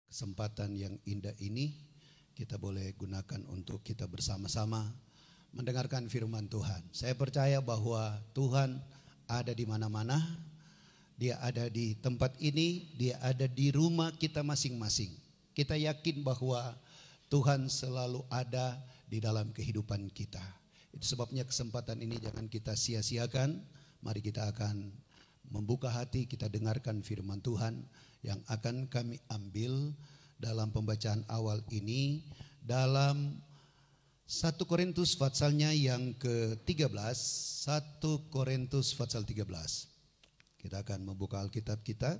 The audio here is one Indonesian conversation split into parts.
kesempatan yang indah ini kita boleh gunakan untuk kita bersama-sama mendengarkan firman Tuhan. Saya percaya bahwa Tuhan ada di mana-mana. Dia ada di tempat ini, dia ada di rumah kita masing-masing. Kita yakin bahwa Tuhan selalu ada di dalam kehidupan kita. Itu sebabnya kesempatan ini jangan kita sia-siakan. Mari kita akan membuka hati, kita dengarkan firman Tuhan yang akan kami ambil dalam pembacaan awal ini dalam 1 Korintus pasalnya yang ke-13, 1 Korintus pasal 13. Kita akan membuka Alkitab kita.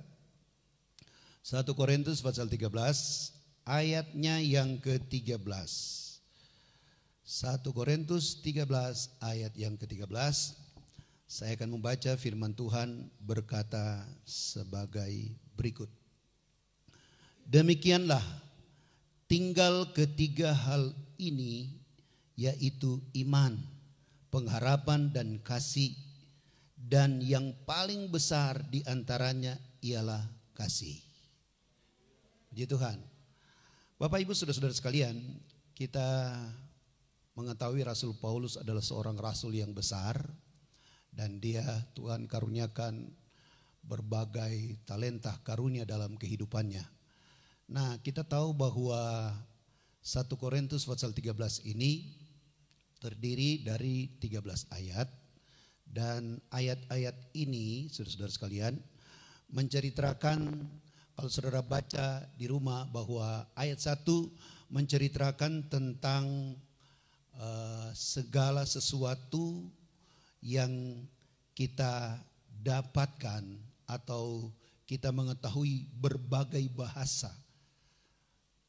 1 Korintus pasal 13 ayatnya yang ke-13. 1 Korintus 13 ayat yang ke-13. Saya akan membaca firman Tuhan berkata sebagai berikut. Demikianlah tinggal ketiga hal ini, yaitu iman, pengharapan dan kasih. Dan yang paling besar di antaranya ialah kasih. Puji Tuhan. Bapak Ibu saudara-saudara sekalian, kita mengetahui Rasul Paulus adalah seorang rasul yang besar. Dan dia Tuhan karuniakan berbagai talenta karunia dalam kehidupannya. Nah, kita tahu bahwa 1 Korintus pasal 13 ini terdiri dari 13 ayat. Dan ayat-ayat ini, saudara-saudara sekalian, menceritakan, kalau saudara baca di rumah, bahwa ayat 1 menceritakan tentang segala sesuatu yang kita dapatkan atau kita mengetahui berbagai bahasa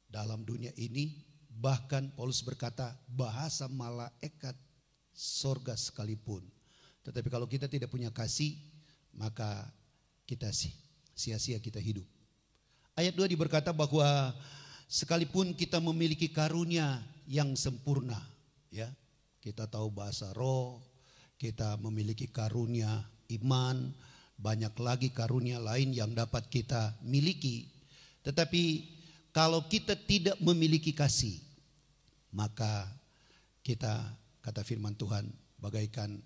dalam dunia ini. Bahkan Paulus berkata bahasa malaikat sorga sekalipun. Tetapi kalau kita tidak punya kasih, maka kita sia-sia kita hidup. Ayat 2 berkata bahwa sekalipun kita memiliki karunia yang sempurna, ya, kita tahu bahasa roh, kita memiliki karunia iman, banyak lagi karunia lain yang dapat kita miliki. Tetapi kalau kita tidak memiliki kasih, maka kita, kata firman Tuhan, bagaikan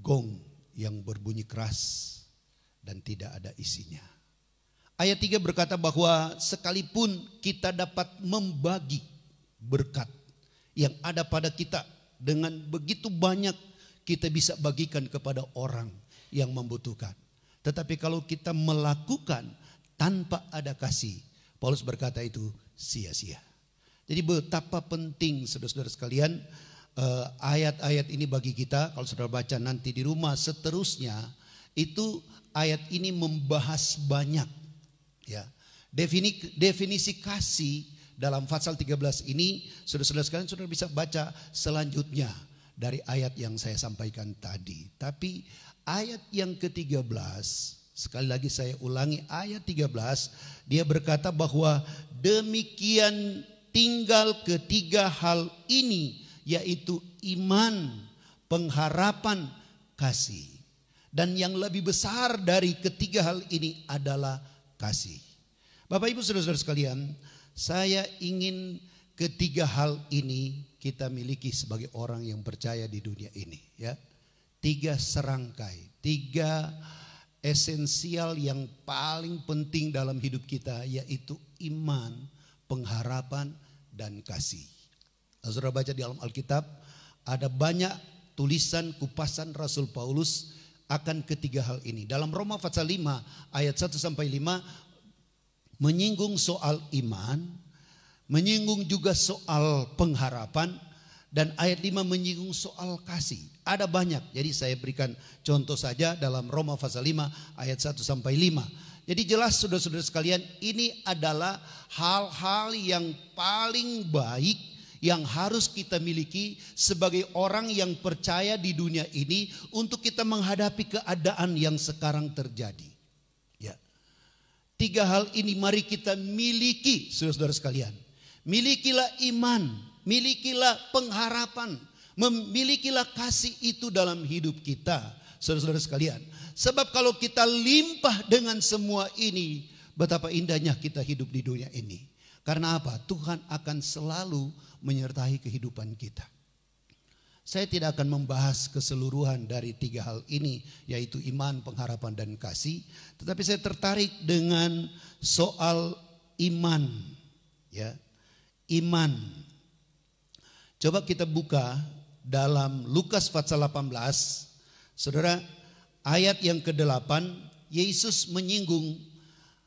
gong yang berbunyi keras dan tidak ada isinya. Ayat 3 berkata bahwa sekalipun kita dapat membagi berkat yang ada pada kita, dengan begitu banyak kita bisa bagikan kepada orang yang membutuhkan. Tetapi kalau kita melakukan tanpa ada kasih, Paulus berkata itu sia-sia. Jadi betapa penting saudara-saudara sekalian ayat-ayat ini bagi kita. Kalau saudara baca nanti di rumah seterusnya, itu ayat ini membahas banyak, ya, definisi kasih dalam pasal 13 ini. Saudara-saudara sekalian, saudara bisa baca selanjutnya dari ayat yang saya sampaikan tadi. Tapi ayat yang ke-13, sekali lagi saya ulangi, ayat 13, dia berkata bahwa demikian tinggal ketiga hal ini, yaitu iman, pengharapan, kasih. Dan yang lebih besar dari ketiga hal ini adalah kasih. Bapak Ibu saudara-saudara sekalian, saya ingin ketiga hal ini kita miliki sebagai orang yang percaya di dunia ini, ya. 3 serangkai, 3 esensial yang paling penting dalam hidup kita, yaitu iman, pengharapan, dan kasih. Saudara baca di dalam Alkitab, ada banyak tulisan kupasan Rasul Paulus akan ketiga hal ini. Dalam Roma pasal 5 ayat 1-5 menyinggung soal iman, menyinggung juga soal pengharapan, dan ayat 5 menyinggung soal kasih. Ada banyak, jadi saya berikan contoh saja dalam Roma pasal 5 ayat 1-5. Jadi jelas saudara-saudara sekalian, ini adalah hal-hal yang paling baik yang harus kita miliki sebagai orang yang percaya di dunia ini untuk kita menghadapi keadaan yang sekarang terjadi. Ya. 3 hal ini mari kita miliki, saudara-saudara sekalian. Milikilah iman, milikilah pengharapan, milikilah kasih itu dalam hidup kita, saudara-saudara sekalian. Sebab kalau kita limpah dengan semua ini, Betapa indahnya kita hidup di dunia ini. Karena apa? Tuhan akan selalu menyertai kehidupan kita. Saya tidak akan membahas keseluruhan dari 3 hal ini, yaitu iman, pengharapan, dan kasih. Tetapi saya tertarik dengan soal iman. Ya, iman. Coba kita buka dalam Lukas pasal 18. Saudara, ayat yang ke-8, Yesus menyinggung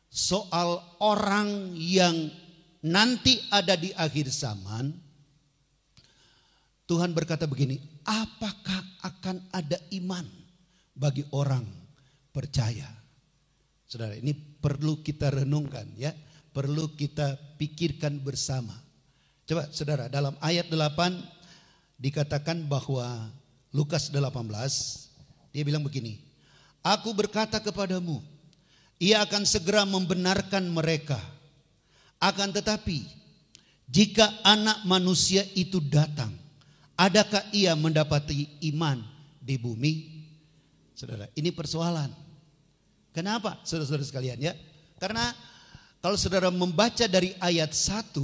soal orang yang nanti ada di akhir zaman. Tuhan berkata begini, apakah akan ada iman bagi orang percaya? Saudara, ini perlu kita renungkan ya, perlu kita pikirkan bersama. Coba saudara, dalam ayat 8 dikatakan bahwa Lukas 18, dia bilang begini, aku berkata kepadamu, ia akan segera membenarkan mereka. Akan tetapi, jika anak manusia itu datang, adakah ia mendapati iman di bumi? Saudara, ini persoalan. Kenapa saudara-saudara sekalian ya? Karena kalau saudara membaca dari ayat 1,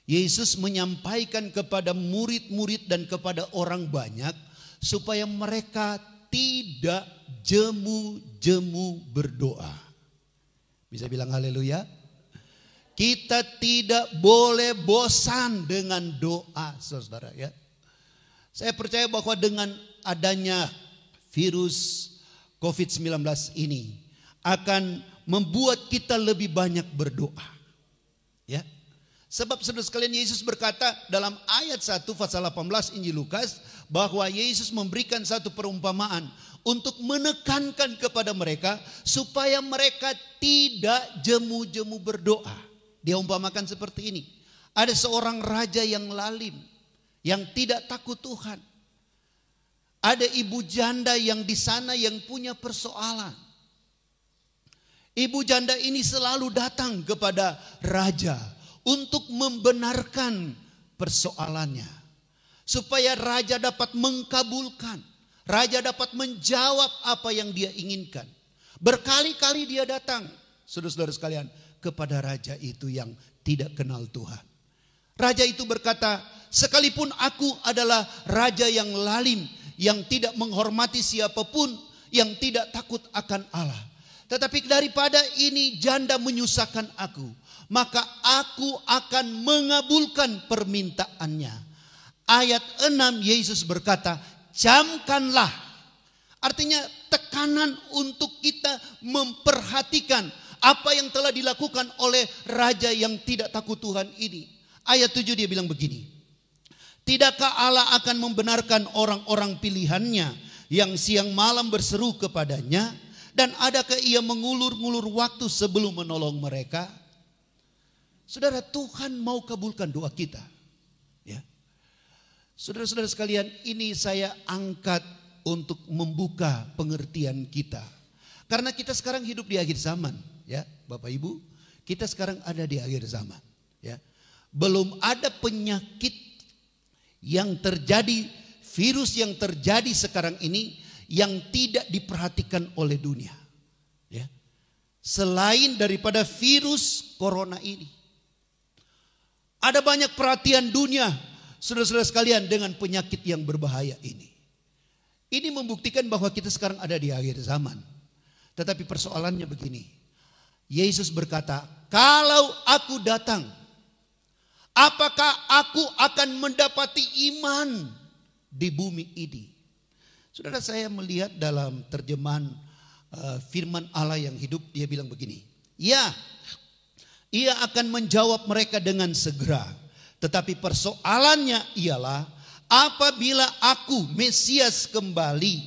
Yesus menyampaikan kepada murid-murid dan kepada orang banyak supaya mereka tidak jemu-jemu berdoa. Bisa bilang haleluya? Kita tidak boleh bosan dengan doa, saudara ya. Saya percaya bahwa dengan adanya virus COVID-19 ini akan membuat kita lebih banyak berdoa. Ya. Sebab saudara sekalian, Yesus berkata dalam ayat 1 pasal 18 Injil Lukas bahwa Yesus memberikan satu perumpamaan untuk menekankan kepada mereka supaya mereka tidak jemu-jemu berdoa. Dia umpamakan seperti ini. Ada seorang raja yang lalim, yang tidak takut Tuhan. Ada ibu janda yang di sana yang punya persoalan. Ibu janda ini selalu datang kepada raja untuk membenarkan persoalannya. Supaya raja dapat mengkabulkan. Raja dapat menjawab apa yang dia inginkan. Berkali-kali dia datang, saudara-saudara sekalian, kepada raja itu yang tidak kenal Tuhan. Raja itu berkata, sekalipun aku adalah raja yang lalim, yang tidak menghormati siapapun, yang tidak takut akan Allah. Tetapi daripada ini janda menyusahkan aku, maka aku akan mengabulkan permintaannya. Ayat 6 Yesus berkata, camkanlah. Artinya tekanan untuk kita memperhatikan apa yang telah dilakukan oleh raja yang tidak takut Tuhan ini. Ayat 7 dia bilang begini. Tidakkah Allah akan membenarkan orang-orang pilihannya yang siang malam berseru kepadanya? Dan adakah ia mengulur-ngulur waktu sebelum menolong mereka? Saudara, Tuhan mau kabulkan doa kita. Ya. Saudara-saudara sekalian, ini saya angkat untuk membuka pengertian kita. Karena kita sekarang hidup di akhir zaman. Ya, Bapak Ibu, kita sekarang ada di akhir zaman. Ya, belum ada penyakit yang terjadi, virus yang terjadi sekarang ini yang tidak diperhatikan oleh dunia. Ya, selain daripada virus corona ini, ada banyak perhatian dunia, saudara-saudara sekalian, dengan penyakit yang berbahaya ini. Ini membuktikan bahwa kita sekarang ada di akhir zaman. Tetapi persoalannya begini. Yesus berkata, kalau aku datang, apakah aku akan mendapati iman di bumi ini? Saudara, saya melihat dalam terjemahan firman Allah yang hidup, dia bilang begini. Ya, ia akan menjawab mereka dengan segera. Tetapi persoalannya ialah, apabila aku Mesias kembali,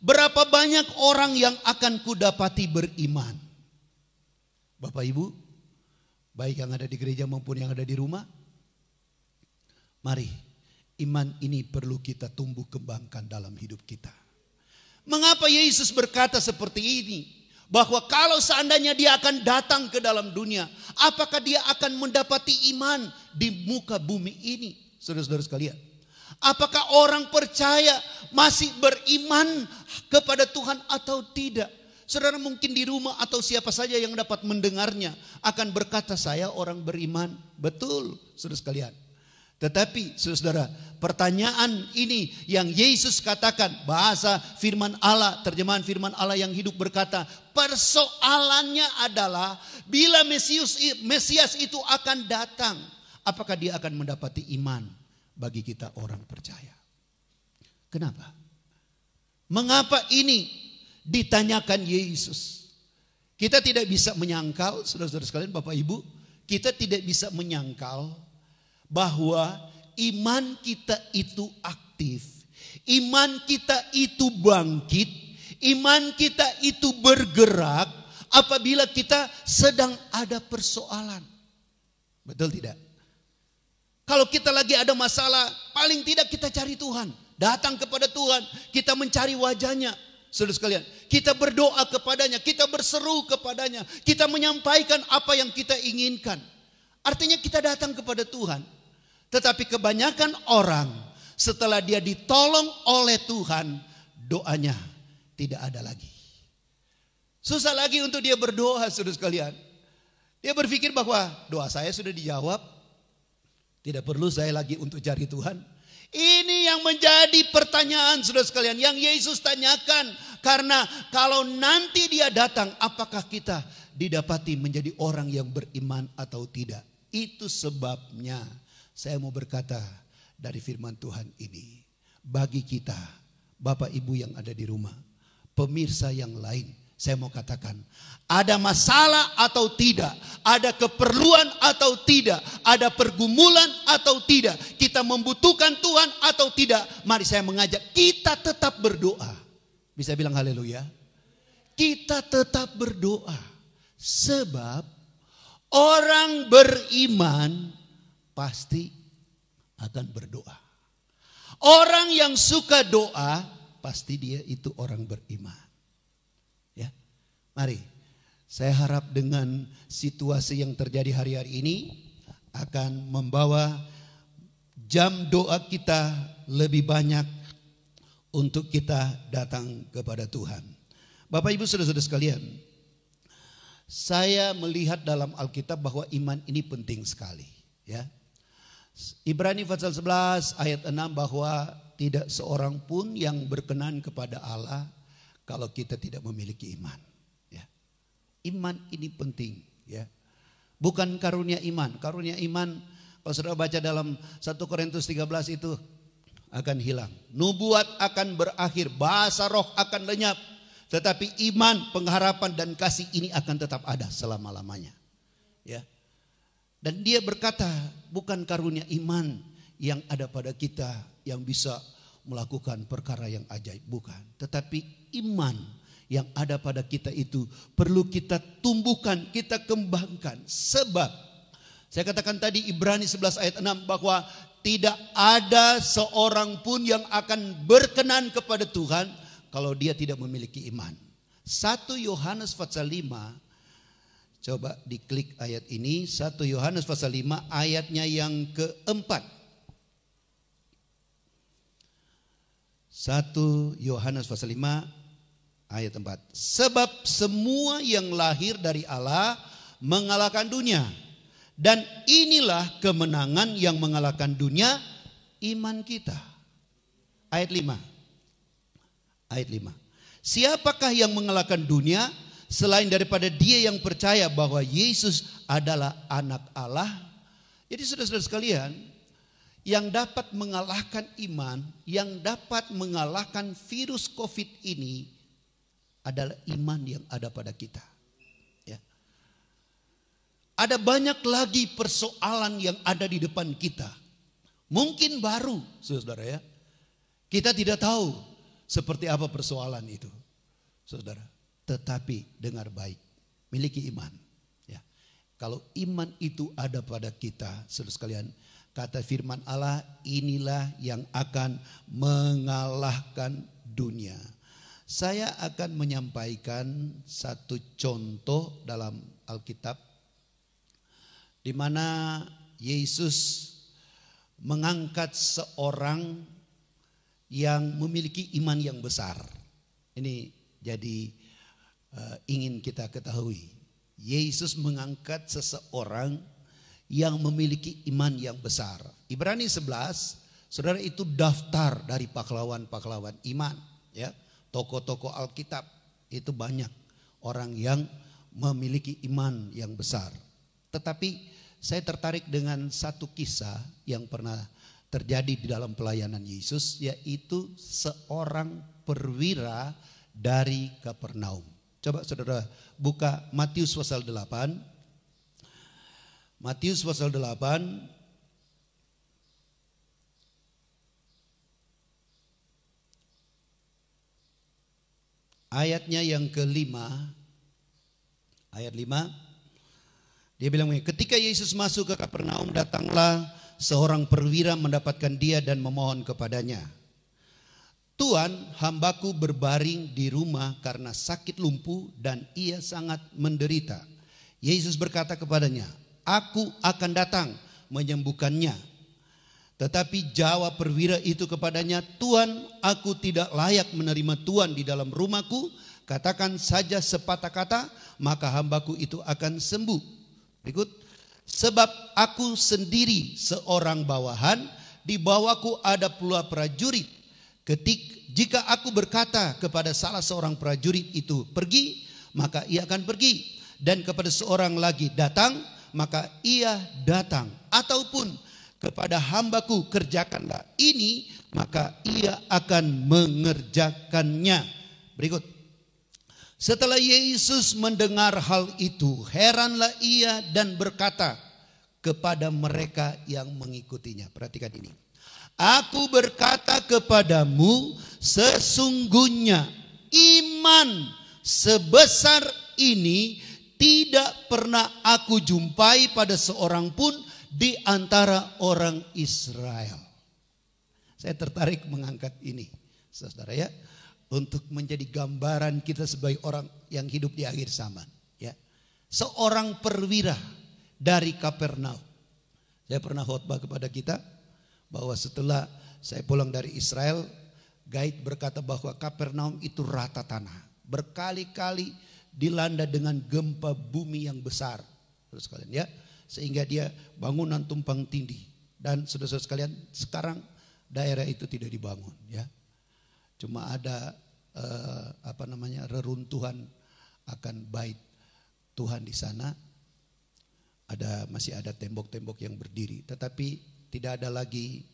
berapa banyak orang yang akan kudapati beriman? Bapak Ibu, baik yang ada di gereja maupun yang ada di rumah, mari iman ini perlu kita tumbuh kembangkan dalam hidup kita. Mengapa Yesus berkata seperti ini? Bahwa kalau seandainya dia akan datang ke dalam dunia, apakah dia akan mendapati iman di muka bumi ini? Saudara-saudara sekalian, apakah orang percaya masih beriman kepada Tuhan atau tidak? Saudara mungkin di rumah atau siapa saja yang dapat mendengarnya akan berkata, saya orang beriman. Betul, saudara sekalian. Tetapi saudara, pertanyaan ini yang Yesus katakan, bahasa firman Allah, terjemahan firman Allah yang hidup berkata, persoalannya adalah bila Mesias itu akan datang, apakah dia akan mendapati iman bagi kita orang percaya? Kenapa? Mengapa ini ditanyakan Yesus? Kita tidak bisa menyangkal, saudara-saudara sekalian, Bapak Ibu, kita tidak bisa menyangkal bahwa iman kita itu aktif, iman kita itu bangkit, iman kita itu bergerak apabila kita sedang ada persoalan. Betul tidak? Kalau kita lagi ada masalah, paling tidak kita cari Tuhan, datang kepada Tuhan, kita mencari wajahnya. Saudara sekalian, kita berdoa kepadanya, kita berseru kepadanya, kita menyampaikan apa yang kita inginkan. Artinya kita datang kepada Tuhan. Tetapi kebanyakan orang setelah dia ditolong oleh Tuhan, doanya tidak ada lagi. Susah lagi untuk dia berdoa, saudara sekalian. Dia berpikir bahwa doa saya sudah dijawab, tidak perlu saya lagi untuk cari Tuhan. Ini yang menjadi pertanyaan, saudara sekalian, yang Yesus tanyakan. Karena kalau nanti dia datang, apakah kita didapati menjadi orang yang beriman atau tidak? Itu sebabnya saya mau berkata dari firman Tuhan ini, bagi kita, Bapak Ibu yang ada di rumah, pemirsa yang lain, saya mau katakan, ada masalah atau tidak, ada keperluan atau tidak, ada pergumulan atau tidak, kita membutuhkan Tuhan atau tidak, mari saya mengajak kita tetap berdoa. Bisa bilang haleluya? Kita tetap berdoa, sebab orang beriman pasti akan berdoa. Orang yang suka doa, pasti dia itu orang beriman. Ya, mari, saya harap dengan situasi yang terjadi hari-hari ini akan membawa jam doa kita lebih banyak untuk kita datang kepada Tuhan. Bapak Ibu saudara-saudara sekalian, saya melihat dalam Alkitab bahwa iman ini penting sekali. Ya, Ibrani pasal 11 ayat 6 bahwa tidak seorang pun yang berkenan kepada Allah kalau kita tidak memiliki iman. Ya. Iman ini penting. Ya. Bukan karunia iman. Karunia iman kalau saudara baca dalam 1 Korintus 13 itu akan hilang. Nubuat akan berakhir. Bahasa roh akan lenyap. Tetapi iman, pengharapan dan kasih ini akan tetap ada selama-lamanya. Ya. Dan dia berkata, bukan karunia iman yang ada pada kita yang bisa melakukan perkara yang ajaib, bukan. Tetapi iman yang ada pada kita itu perlu kita tumbuhkan, kita kembangkan. Sebab saya katakan tadi Ibrani 11 ayat 6 bahwa tidak ada seorang pun yang akan berkenan kepada Tuhan kalau dia tidak memiliki iman. 1 Yohanes pasal 5, coba diklik ayat ini, 1 Yohanes pasal 5 ayatnya yang keempat. 1 Yohanes pasal 5 ayat 4. Sebab semua yang lahir dari Allah mengalahkan dunia. Dan inilah kemenangan yang mengalahkan dunia, iman kita. Ayat 5. Ayat 5. Siapakah yang mengalahkan dunia selain daripada dia yang percaya bahwa Yesus adalah anak Allah? Jadi saudara-saudara sekalian, yang dapat mengalahkan iman, yang dapat mengalahkan virus COVID ini adalah iman yang ada pada kita. Ya. Ada banyak lagi persoalan yang ada di depan kita. Mungkin baru, saudara ya. Kita tidak tahu seperti apa persoalan itu, saudara. Tetapi dengar baik, miliki iman. Ya. Kalau iman itu ada pada kita, saudara sekalian, kata firman Allah, inilah yang akan mengalahkan dunia. Saya akan menyampaikan satu contoh dalam Alkitab di mana Yesus mengangkat seorang yang memiliki iman yang besar. Ini jadi ingin kita ketahui. Yesus mengangkat seseorang yang memiliki iman yang besar. Ibrani 11, saudara, itu daftar dari pahlawan-pahlawan iman. Ya, tokoh-tokoh Alkitab itu banyak orang yang memiliki iman yang besar. Tetapi saya tertarik dengan satu kisah yang pernah terjadi di dalam pelayanan Yesus, yaitu seorang perwira dari Kapernaum. Coba saudara buka Matius pasal 8. Matius pasal 8 ayatnya yang kelima, ayat 5. Dia bilang, ketika Yesus masuk ke Kapernaum, datanglah seorang perwira mendapatkan dia dan memohon kepadanya, Tuan, hambaku berbaring di rumah karena sakit lumpuh dan ia sangat menderita. Yesus berkata kepadanya, aku akan datang menyembuhkannya. Tetapi jawab perwira itu kepadanya, Tuan, aku tidak layak menerima Tuan di dalam rumahku. Katakan saja sepatah kata, maka hambaku itu akan sembuh. Berikut, sebab aku sendiri seorang bawahan, di bawahku ada pula prajurit. Jika aku berkata kepada salah seorang prajurit itu pergi, maka ia akan pergi. Dan kepada seorang lagi datang, maka ia datang. Ataupun kepada hambaku kerjakanlah ini, maka ia akan mengerjakannya. Berikut. Setelah Yesus mendengar hal itu, heranlah ia dan berkata kepada mereka yang mengikutinya. Perhatikan ini. Aku berkata kepadamu, sesungguhnya iman sebesar ini tidak pernah aku jumpai pada seorang pun di antara orang Israel. Saya tertarik mengangkat ini, saudara ya, untuk menjadi gambaran kita sebagai orang yang hidup di akhir zaman. Ya, seorang perwira dari Kapernaum. Saya pernah khotbah kepada kita bahwa setelah saya pulang dari Israel, guide berkata bahwa Kapernaum itu rata tanah, berkali-kali dilanda dengan gempa bumi yang besar, saudara sekalian ya, sehingga dia bangunan tumpang tindih. Dan saudara-saudara sekalian, sekarang daerah itu tidak dibangun ya, cuma ada reruntuhan akan bait Tuhan di sana. Masih ada tembok-tembok yang berdiri, tetapi tidak ada lagi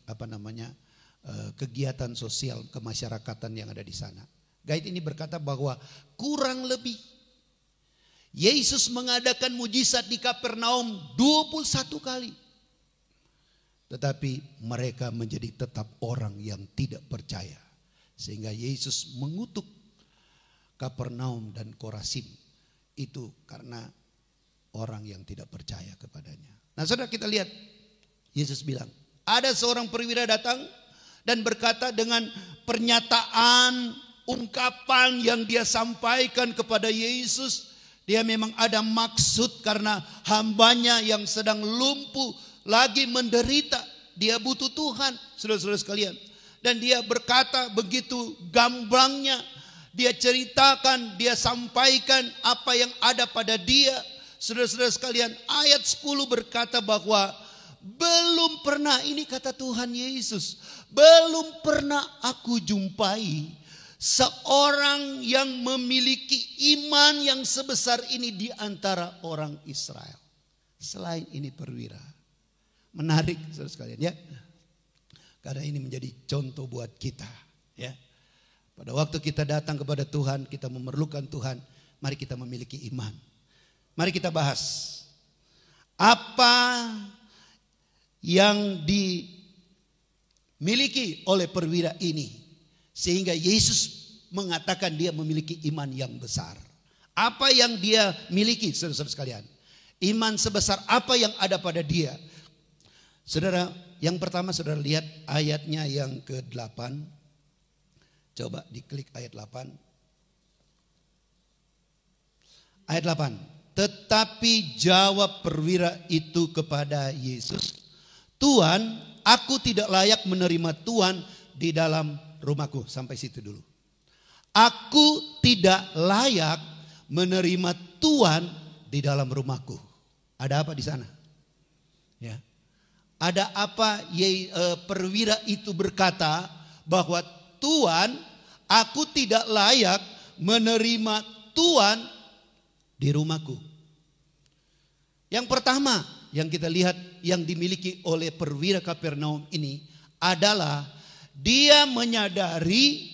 kegiatan sosial kemasyarakatan yang ada di sana. Guide ini berkata bahwa kurang lebih Yesus mengadakan mujizat di Kapernaum 21 kali. Tetapi mereka menjadi tetap orang yang tidak percaya. Sehingga Yesus mengutuk Kapernaum dan Korazim itu karena orang yang tidak percaya kepadanya. Nah saudara, kita lihat Yesus bilang, ada seorang perwira datang dan berkata dengan pernyataan, ungkapan yang dia sampaikan kepada Yesus, dia memang ada maksud karena hambanya yang sedang lumpuh lagi menderita. Dia butuh Tuhan, saudara-saudara sekalian. Dan dia berkata begitu gamblangnya, dia ceritakan, dia sampaikan apa yang ada pada dia. Saudara-saudara sekalian, ayat 10 berkata bahwa belum pernah, ini kata Tuhan Yesus, belum pernah aku jumpai seorang yang memiliki iman yang sebesar ini di antara orang Israel. Selain ini perwira. Menarik saudara sekalian ya. Karena ini menjadi contoh buat kita ya. Pada waktu kita datang kepada Tuhan, kita memerlukan Tuhan, mari kita memiliki iman. Mari kita bahas apa yang dimiliki oleh perwira ini sehingga Yesus mengatakan dia memiliki iman yang besar. Apa yang dia miliki, saudara-saudara sekalian? Iman sebesar apa yang ada pada dia? Saudara, yang pertama saudara lihat ayatnya yang ke-8. Coba diklik ayat 8. Ayat 8. Tetapi jawab perwira itu kepada Yesus, Tuan, aku tidak layak menerima Tuan di dalam rumahku. Sampai situ dulu. Aku tidak layak menerima Tuhan di dalam rumahku. Ada apa di sana? Ya. Ada apa perwira itu berkata bahwa Tuhan, aku tidak layak menerima Tuhan di rumahku. Yang pertama yang kita lihat yang dimiliki oleh perwira Kapernaum ini adalah dia menyadari,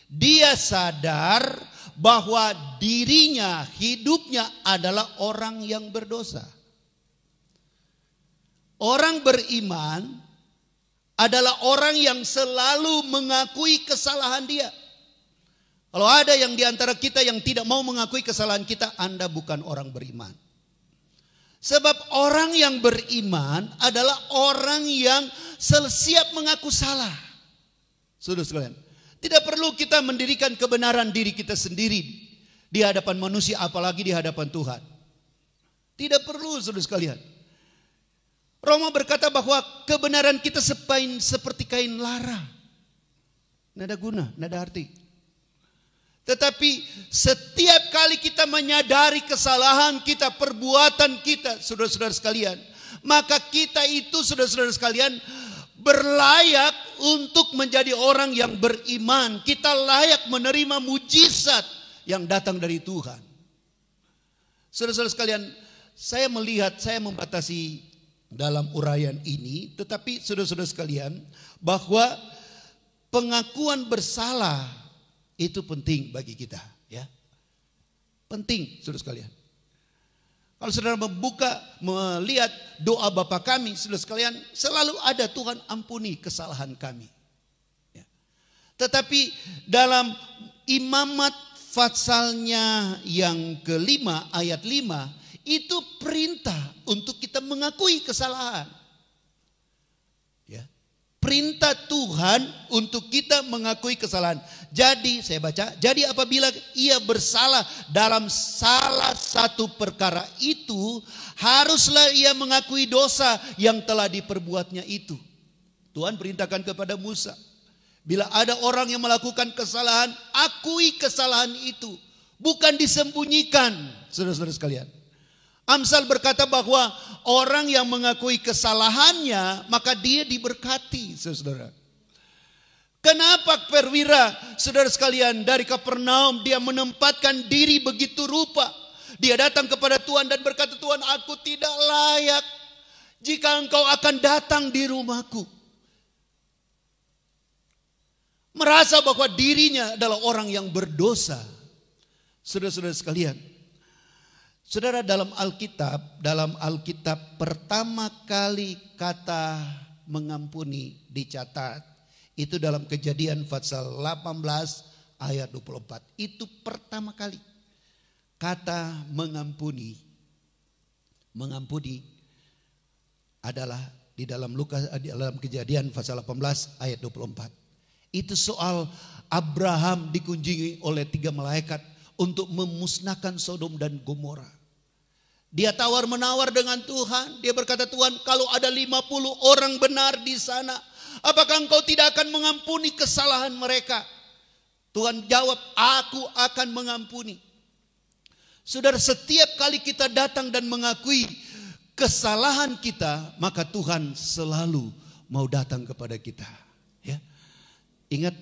dia sadar bahwa dirinya, hidupnya adalah orang yang berdosa. Orang beriman adalah orang yang selalu mengakui kesalahan dia. Kalau ada yang di antara kita yang tidak mau mengakui kesalahan kita, Anda bukan orang beriman. Sebab orang yang beriman adalah orang yang siap mengaku salah. Saudara sekalian, tidak perlu kita mendirikan kebenaran diri kita sendiri di hadapan manusia, apalagi di hadapan Tuhan. Tidak perlu, saudara sekalian. Roma berkata bahwa kebenaran kita seperti kain lara. Nggak ada guna, nggak ada arti. Tetapi setiap kali kita menyadari kesalahan kita, perbuatan kita, saudara-saudara sekalian, maka kita itu, saudara-saudara sekalian, berlayak untuk menjadi orang yang beriman. Kita layak menerima mujizat yang datang dari Tuhan. Saudara-saudara sekalian, saya melihat, saya membatasi dalam uraian ini, tetapi saudara-saudara sekalian, bahwa pengakuan bersalah itu penting bagi kita, ya. Penting, saudara sekalian. Kalau saudara melihat doa Bapa kami, saudara sekalian, selalu ada Tuhan ampuni kesalahan kami. Ya. Tetapi dalam Imamat pasalnya yang kelima ayat 5 itu perintah untuk kita mengakui kesalahan. Ya. Perintah Tuhan untuk kita mengakui kesalahan. Jadi saya baca, jadi apabila ia bersalah dalam salah satu perkara itu, haruslah ia mengakui dosa yang telah diperbuatnya itu. Tuhan perintahkan kepada Musa, bila ada orang yang melakukan kesalahan, akui kesalahan itu, bukan disembunyikan, saudara-saudara sekalian. Amsal berkata bahwa orang yang mengakui kesalahannya, maka dia diberkati, saudara. Kenapa perwira, saudara sekalian, dari Kapernaum dia menempatkan diri begitu rupa. Dia datang kepada Tuhan dan berkata, Tuhan, aku tidak layak jika engkau akan datang di rumahku. Merasa bahwa dirinya adalah orang yang berdosa. Saudara-saudara sekalian, saudara, dalam Alkitab pertama kali kata mengampuni dicatat. Itu dalam Kejadian pasal 18 ayat 24. Itu pertama kali kata mengampuni. Mengampuni adalah di dalam Kejadian pasal 18 ayat 24. Itu soal Abraham dikunjungi oleh 3 malaikat untuk memusnahkan Sodom dan Gomora. Dia tawar-menawar dengan Tuhan. Dia berkata, Tuhan, kalau ada 50 orang benar di sana, apakah engkau tidak akan mengampuni kesalahan mereka? Tuhan jawab, aku akan mengampuni. Saudara, setiap kali kita datang dan mengakui kesalahan kita, maka Tuhan selalu mau datang kepada kita. Ya. Ingat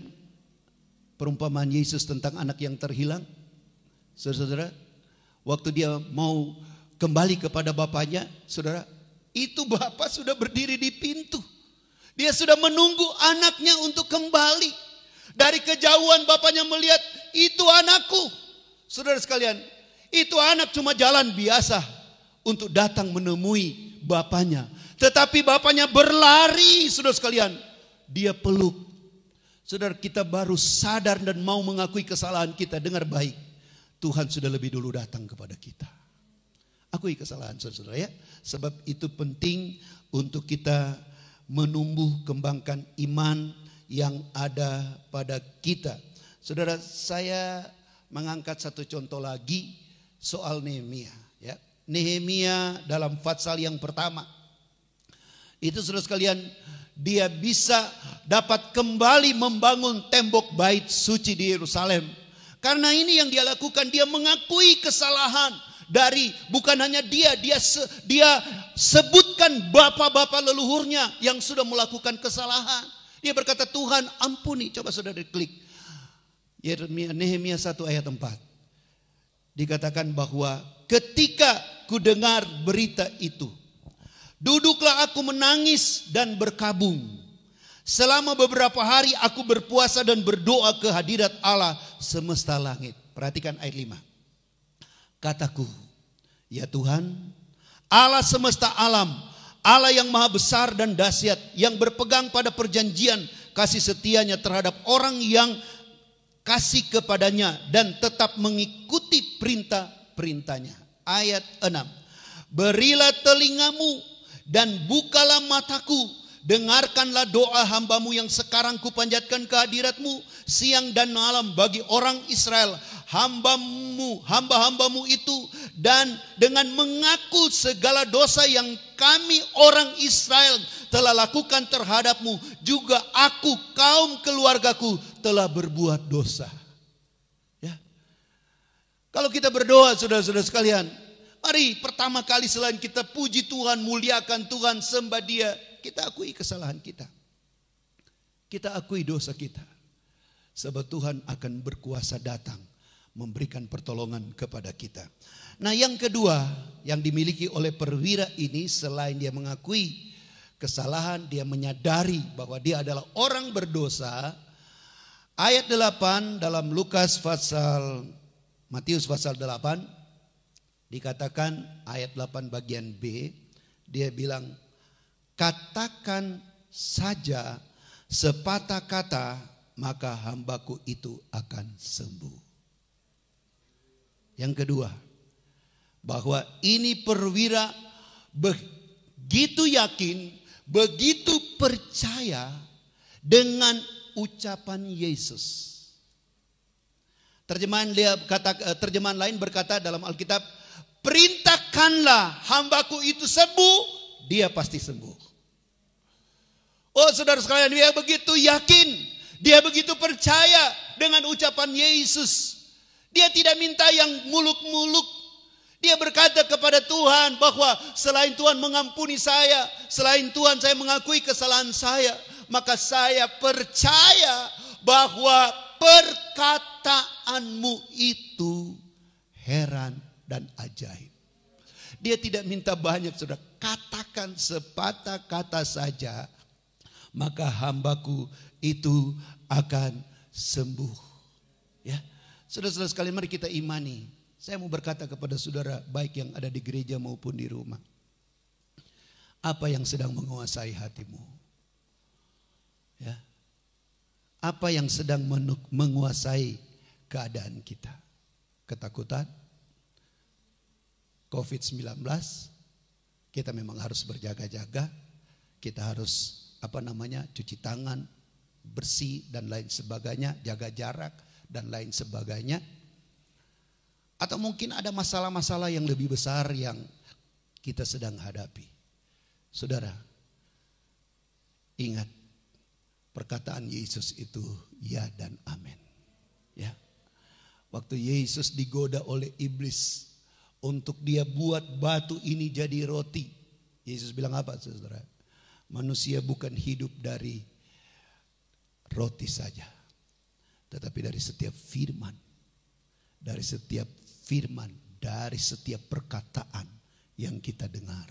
perumpamaan Yesus tentang anak yang terhilang? Saudara, waktu dia mau kembali kepada bapaknya, saudara, itu bapak sudah berdiri di pintu. Dia sudah menunggu anaknya untuk kembali. Dari kejauhan bapaknya melihat, itu anakku. Saudara sekalian, itu anak cuma jalan biasa untuk datang menemui bapaknya. Tetapi bapaknya berlari, saudara sekalian. Dia peluk. Saudara, kita baru sadar dan mau mengakui kesalahan kita. Dengar baik, Tuhan sudah lebih dulu datang kepada kita. Akui kesalahan, saudara, ya. Sebab itu penting untuk kita menumbuh kembangkan iman yang ada pada kita. Saudara, saya mengangkat satu contoh lagi soal Nehemia, ya. Nehemia dalam pasal yang pertama itu, saudara sekalian, dia bisa dapat kembali membangun tembok bait suci di Yerusalem Karena ini yang dia lakukan, dia mengakui kesalahan dari bukan hanya dia sebutkan bapak-bapak leluhurnya yang sudah melakukan kesalahan. Dia berkata, Tuhan ampuni. Coba saudara klik Nehemia 1 ayat 4. Dikatakan bahwa ketika ku dengar berita itu, duduklah aku menangis dan berkabung. Selama beberapa hari aku berpuasa dan berdoa ke hadirat Allah semesta langit. Perhatikan ayat 5. Kataku, ya Tuhan, Allah semesta alam, Allah yang maha besar dan dahsyat, yang berpegang pada perjanjian kasih setianya terhadap orang yang kasih kepadanya dan tetap mengikuti perintah-perintahnya. Ayat 6. Berilah telingamu dan bukalah mataku, dengarkanlah doa hambamu yang sekarang kupanjatkan ke hadiratmu siang dan malam bagi orang Israel, hamba-hambamu itu, dan dengan mengaku segala dosa yang kami orang Israel telah lakukan terhadapmu, juga aku kaum keluargaku telah berbuat dosa. Ya. Kalau kita berdoa, saudara-saudara sekalian, mari pertama kali selain kita puji Tuhan, muliakan Tuhan, sembah Dia, kita akui kesalahan kita. Kita akui dosa kita. Sebab Tuhan akan berkuasa datang memberikan pertolongan kepada kita. Nah, yang kedua yang dimiliki oleh perwira ini, selain dia mengakui kesalahan, dia menyadari bahwa dia adalah orang berdosa. Ayat 8 dalam Matius pasal 8 dikatakan, ayat 8 bagian B, dia bilang, katakan saja sepatah kata, maka hambaku itu akan sembuh. Yang kedua, bahwa ini perwira begitu yakin, begitu percaya dengan ucapan Yesus. Terjemahan lain berkata dalam Alkitab, perintahkanlah hambaku itu sembuh, dia pasti sembuh. Oh saudara sekalian, dia begitu yakin, dia begitu percaya dengan ucapan Yesus. Dia tidak minta yang muluk-muluk. Dia berkata kepada Tuhan bahwa selain Tuhan mengampuni saya, selain Tuhan saya mengakui kesalahan saya, maka saya percaya bahwa perkataanmu itu heran dan ajaib. Dia tidak minta banyak, saudara. Katakan sepatah kata saja, maka hambaku itu akan sembuh. Ya, saudara-saudara sekalian, mari kita imani. Saya mau berkata kepada saudara, baik yang ada di gereja maupun di rumah, apa yang sedang menguasai hatimu? Ya, apa yang sedang menguasai keadaan kita? Ketakutan, COVID-19, kita memang harus berjaga-jaga, kita harus cuci tangan, bersih dan lain sebagainya, jaga jarak dan lain sebagainya. Atau mungkin ada masalah-masalah yang lebih besar yang kita sedang hadapi. Saudara, ingat perkataan Yesus itu ya dan amin. Ya. Waktu Yesus digoda oleh iblis untuk dia buat batu ini jadi roti, Yesus bilang apa, saudara? Manusia bukan hidup dari roti saja, tetapi dari setiap firman. Dari setiap firman, dari setiap perkataan yang kita dengar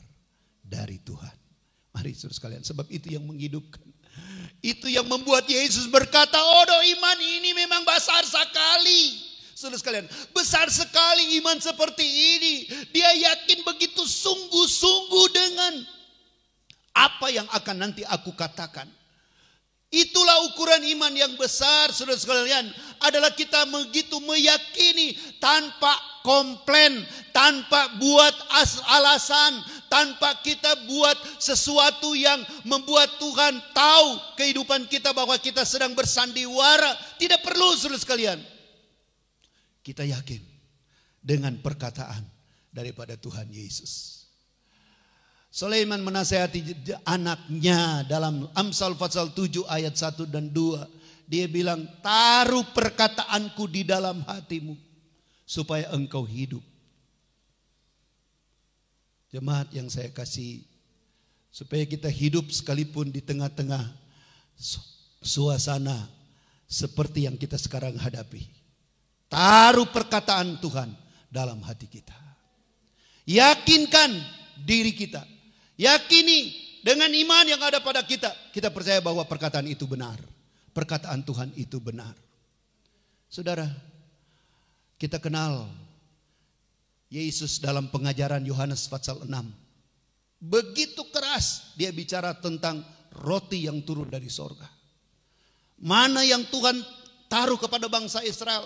dari Tuhan. Mari saudara sekalian, sebab itu yang menghidupkan. Itu yang membuat Yesus berkata, "Odo iman ini memang besar sekali." Saudara sekalian, besar sekali iman seperti ini. Dia yakin begitu sungguh-sungguh dengan apa yang akan nanti aku katakan. Itulah ukuran iman yang besar, saudara sekalian, adalah kita begitu meyakini tanpa komplain, tanpa buat alasan, tanpa kita buat sesuatu yang membuat Tuhan tahu kehidupan kita bahwa kita sedang bersandiwara. Tidak perlu, saudara sekalian. Kita yakin dengan perkataan daripada Tuhan Yesus. Sulaiman menasihati anaknya dalam Amsal pasal 7 ayat 1 dan 2. Dia bilang, taruh perkataanku di dalam hatimu supaya engkau hidup. Jemaat yang saya kasih, supaya kita hidup sekalipun di tengah-tengah suasana seperti yang kita sekarang hadapi. Taruh perkataan Tuhan dalam hati kita. Yakinkan diri kita. Yakini dengan iman yang ada pada kita. Kita percaya bahwa perkataan itu benar. Perkataan Tuhan itu benar. Saudara, kita kenal Yesus dalam pengajaran Yohanes pasal 6. Begitu keras dia bicara tentang roti yang turun dari sorga. Mana yang Tuhan taruh kepada bangsa Israel.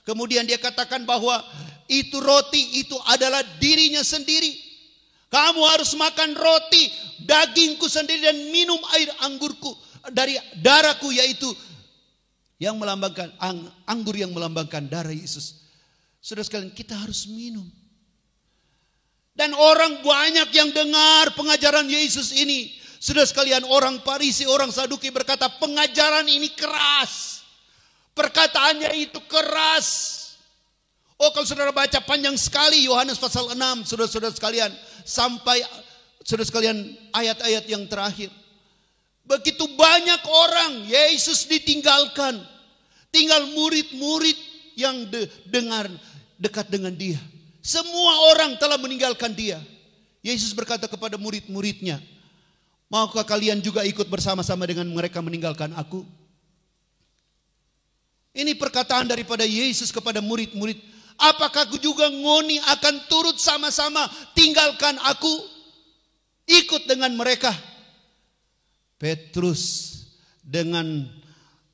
Kemudian dia katakan bahwa itu roti itu adalah dirinya sendiri. Kamu harus makan roti dagingku sendiri dan minum air anggurku dari darahku, yaitu yang melambangkan anggur yang melambangkan darah Yesus. Saudara sekalian, kita harus minum. Dan orang banyak yang dengar pengajaran Yesus ini. Saudara sekalian, orang Farisi, orang Saduki berkata pengajaran ini keras. Perkataannya itu keras. Oh, kalau saudara baca panjang sekali Yohanes pasal 6, saudara-saudara sekalian, sampai saudara sekalian ayat-ayat yang terakhir. Begitu banyak orang Yesus ditinggalkan. Tinggal murid-murid yang dengar dekat dengan dia. Semua orang telah meninggalkan dia. Yesus berkata kepada murid-muridnya, maukah kalian juga ikut bersama-sama dengan mereka meninggalkan aku? Ini perkataan daripada Yesus kepada murid-murid. Apakah aku juga ngoni akan turut sama-sama tinggalkan aku? Ikut dengan mereka. Petrus dengan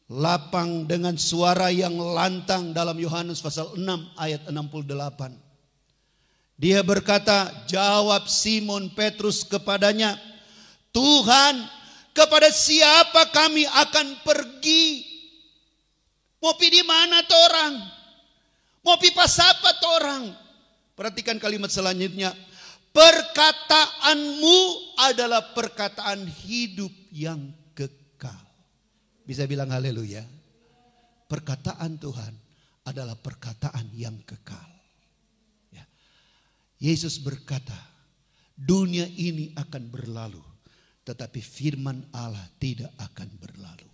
lapang, dengan suara yang lantang dalam Yohanes pasal 6 ayat 68. Dia berkata, jawab Simon Petrus kepadanya, Tuhan, kepada siapa kami akan pergi? Mau pergi mana tuh orang? Mau pergi pas apa tuh orang? Perhatikan kalimat selanjutnya. Perkataanmu adalah perkataan hidup yang kekal. Bisa bilang haleluya. Perkataan Tuhan adalah perkataan yang kekal. Ya. Yesus berkata, dunia ini akan berlalu, tetapi firman Allah tidak akan berlalu.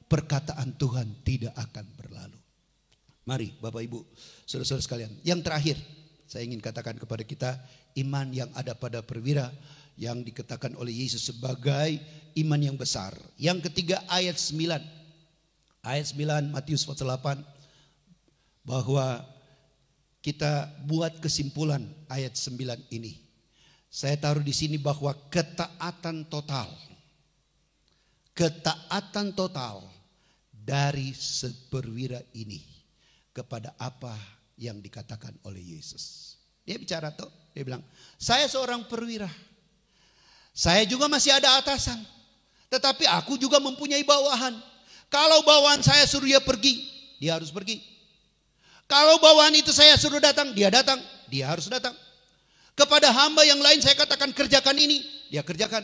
Perkataan Tuhan tidak akan berlalu. Mari Bapak Ibu, saudara-saudara sekalian. Yang terakhir saya ingin katakan kepada kita, iman yang ada pada perwira yang dikatakan oleh Yesus sebagai iman yang besar. Yang ketiga ayat 9. Ayat 9 Matius pasal 8. Bahwa kita buat kesimpulan ayat 9 ini. Saya taruh di sini bahwa ketaatan total. Ketaatan total dari seperwira ini kepada apa yang dikatakan oleh Yesus. Dia bicara tuh, dia bilang, saya seorang perwira. Saya juga masih ada atasan. Tetapi aku juga mempunyai bawahan. Kalau bawahan saya suruh dia pergi, dia harus pergi. Kalau bawahan itu saya suruh datang, dia harus datang. Kepada hamba yang lain saya katakan kerjakan ini, dia kerjakan.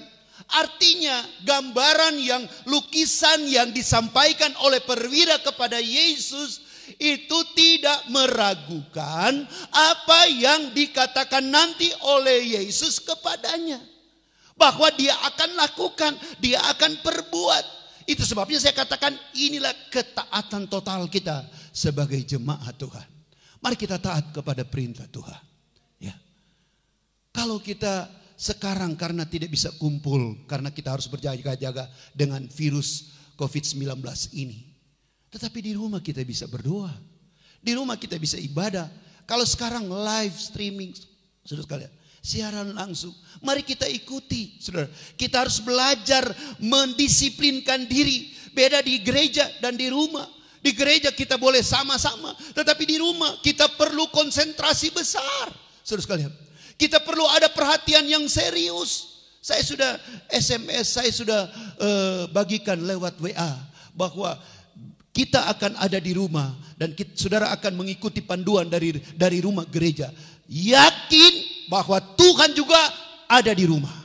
Artinya gambaran yang lukisan yang disampaikan oleh perwira kepada Yesus itu tidak meragukan apa yang dikatakan nanti oleh Yesus kepadanya. Bahwa dia akan lakukan, dia akan perbuat. Itu sebabnya saya katakan inilah ketaatan total kita sebagai jemaat Tuhan. Mari kita taat kepada perintah Tuhan. Ya. Kalau kita sekarang karena tidak bisa kumpul, karena kita harus berjaga-jaga dengan virus COVID-19 ini. Tetapi di rumah kita bisa berdoa. Di rumah kita bisa ibadah. Kalau sekarang live streaming, saudara sekalian, siaran langsung. Mari kita ikuti, saudara. Kita harus belajar mendisiplinkan diri. Beda di gereja dan di rumah. Di gereja kita boleh sama-sama. Tetapi di rumah kita perlu konsentrasi besar, saudara sekalian. Kita perlu ada perhatian yang serius. Saya sudah SMS, saya sudah bagikan lewat WA bahwa kita akan ada di rumah dan saudara akan mengikuti panduan dari rumah gereja. Yakin bahwa Tuhan juga ada di rumah.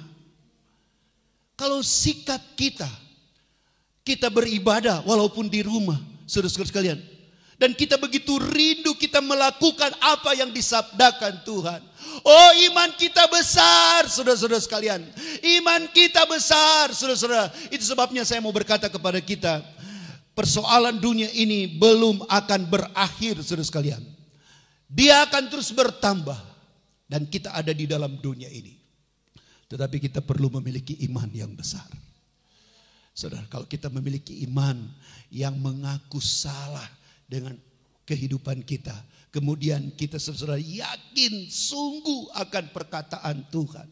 Kalau sikap kita Kita beribadah walaupun di rumah, saudara-saudara sekalian. Dan kita begitu rindu kita melakukan apa yang disabdakan Tuhan. Oh, iman kita besar, saudara-saudara sekalian. Iman kita besar, saudara-saudara. Itu sebabnya saya mau berkata kepada kita, persoalan dunia ini belum akan berakhir, saudara sekalian. Dia akan terus bertambah. Dan kita ada di dalam dunia ini. Tetapi kita perlu memiliki iman yang besar. Saudara, kalau kita memiliki iman yang mengaku salah dengan kehidupan kita, kemudian kita saudara yakin sungguh akan perkataan Tuhan,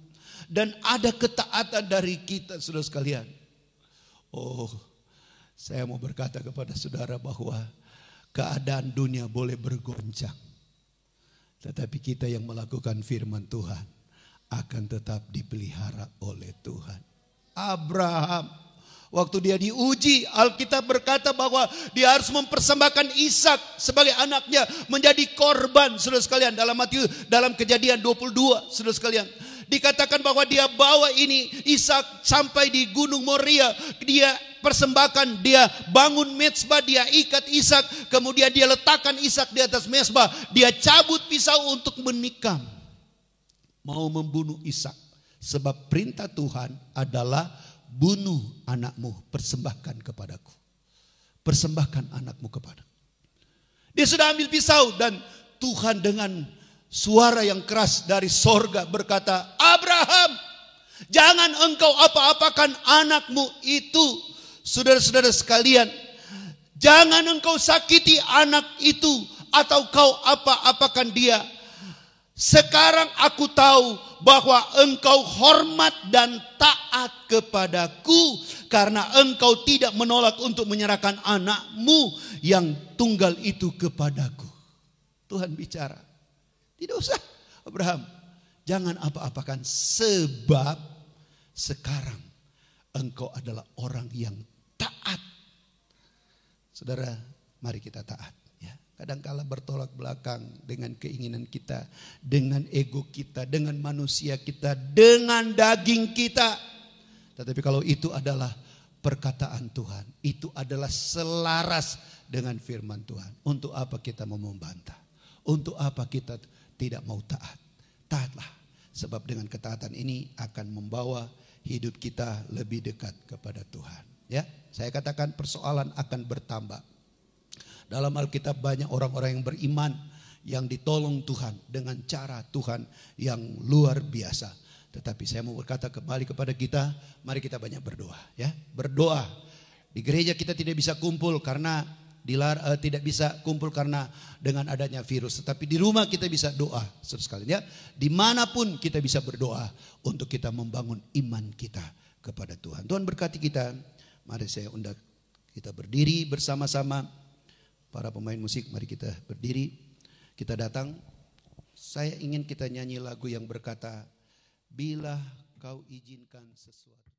dan ada ketaatan dari kita, saudara sekalian. Oh, saya mau berkata kepada saudara bahwa keadaan dunia boleh bergoncang, tetapi kita yang melakukan firman Tuhan akan tetap dipelihara oleh Tuhan. Abraham, waktu dia diuji, Alkitab berkata bahwa dia harus mempersembahkan Ishak sebagai anaknya menjadi korban, saudara sekalian. Dalam Kejadian 22, saudara sekalian, dikatakan bahwa dia bawa ini Ishak sampai di Gunung Moria. Dia persembahkan, dia bangun mezbah, dia ikat Ishak, kemudian dia letakkan Ishak di atas mezbah. Dia cabut pisau untuk menikam, mau membunuh Ishak. Sebab perintah Tuhan adalah bunuh anakmu, persembahkan kepadaku. Persembahkan anakmu kepadaku. Dia sudah ambil pisau, dan Tuhan dengan suara yang keras dari sorga berkata, Abraham, jangan engkau apa-apakan anakmu itu. Saudara-saudara sekalian, jangan engkau sakiti anak itu atau kau apa-apakan dia. Sekarang aku tahu bahwa engkau hormat dan taat kepadaku, karena engkau tidak menolak untuk menyerahkan anakmu yang tunggal itu kepadaku. Tuhan bicara, tidak usah Abraham, jangan apa-apakan, sebab sekarang engkau adalah orang yang taat. Saudara, mari kita taat. Kadangkala bertolak belakang dengan keinginan kita, dengan ego kita, dengan manusia kita, dengan daging kita. Tetapi kalau itu adalah perkataan Tuhan, itu adalah selaras dengan firman Tuhan, untuk apa kita mau membantah? Untuk apa kita tidak mau taat? Taatlah, sebab dengan ketaatan ini akan membawa hidup kita lebih dekat kepada Tuhan. Ya, saya katakan persoalan akan bertambah. Dalam Alkitab banyak orang-orang yang beriman, yang ditolong Tuhan dengan cara Tuhan yang luar biasa. Tetapi saya mau berkata kembali kepada kita, mari kita banyak berdoa. Ya, berdoa. Di gereja kita tidak bisa kumpul karena tidak bisa kumpul karena dengan adanya virus. Tetapi di rumah kita bisa doa, saudara sekalian. Ya, dimanapun kita bisa berdoa untuk kita membangun iman kita kepada Tuhan. Tuhan berkati kita. Mari saya undang kita berdiri bersama-sama. Para pemain musik, mari kita berdiri. Kita datang. Saya ingin kita nyanyi lagu yang berkata, bila kau izinkan sesuatu.